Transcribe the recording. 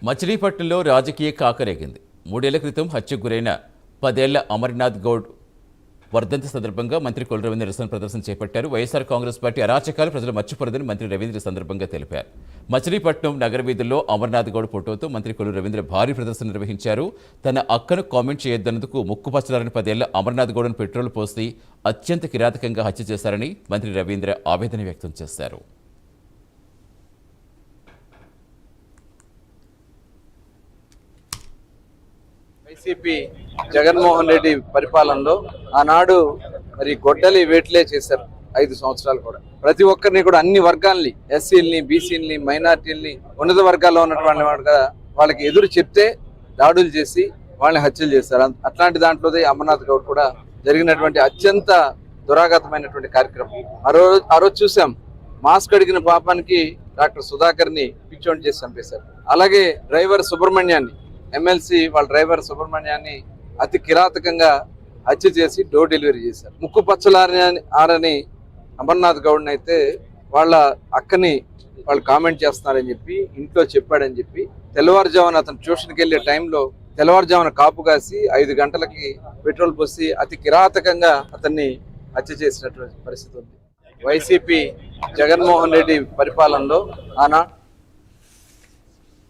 మచిలీపట్నంలో రాజకీయ కాకరేగింది. 3 ఏళ్ల క్రితం హత్యకు గురైన 10 ఏళ్ల అమర్నాథ్ గౌడ్ వర్ధంతి సందర్భంగా మంత్రి కొల్లు రవీంద్ర నిరసన ప్రదర్శన చేపట్టారు. వైఎస్ఆర్ కాంగ్రెస్ పార్టీ అరాచకాలు ప్రజలు మర్చిపోరదని మంత్రి రవీంద్ర సందర్భంగా తెలిపారు. మచిలీపట్నం నగర వీధుల్లో అమర్నాథ్ గౌడ్ ఫోటోతో మంత్రి కొల్లు రవీంద్ర భారీ ప్రదర్శన నిర్వహించారు. తన అక్కను కామెంట్ చేయొద్దన్నందుకు ముక్కుపచ్చలారని 10 ఏళ్ల అమర్నాథ్ గౌడ్ను పెట్రోల్ పోసి అత్యంత కిరాతకంగా హత్య చేశారని మంత్రి రవీంద్ర ఆవేదన వ్యక్తం చేశారు. వైసీపీ జగన్మోహన్ రెడ్డి పరిపాలనలో ఆనాడు మరి గొడ్డలి వేట్లే చేశారు. 5 సంవత్సరాలు కూడా ప్రతి ఒక్కరిని కూడా అన్ని వర్గాల్ని, ఎస్సీలని, బీసీలని, మైనార్టీలని, ఉన్నత వర్గాల్లో ఉన్నటువంటి వాళ్ళకి ఎదురు చెప్తే దాడులు చేసి వాళ్ళని హత్యలు చేశారు. అట్లాంటి దాంట్లోదే అమర్నాథ్ గౌడ్ కూడా జరిగినటువంటి అత్యంత దురాఘాతమైనటువంటి కార్యక్రమం. ఆ రోజు చూసాం, మాస్క్ అడిగిన పాపానికి డాక్టర్ సుధాకర్ని పిచ్చోండి చేసి చంపేశారు. అలాగే డ్రైవర్ సుబ్రహ్మణ్యాన్ని, ఎమ్మెల్సీ వాళ్ళ డ్రైవర్ సుబ్రహ్మణ్యాన్ని అతి కిరాతకంగా హత్య చేసి డోర్ డెలివరీ చేశారు. ముక్కు పచ్చలారని అమర్నాథ్ గౌడ్ని అయితే వాళ్ళ అక్కని వాళ్ళు కామెంట్ చేస్తున్నారని చెప్పి ఇంట్లో చెప్పాడని చెప్పి తెల్లవారుజామున అతను ట్యూషన్కి వెళ్ళే టైంలో తెల్లవారుజామున కాపు కాసి 5 గంటలకి పెట్రోల్ పోసి అతి కిరాతకంగా అతన్ని హత్య చేసినటువంటి పరిస్థితి ఉంది. వైసీపీ జగన్మోహన్ రెడ్డి పరిపాలనలో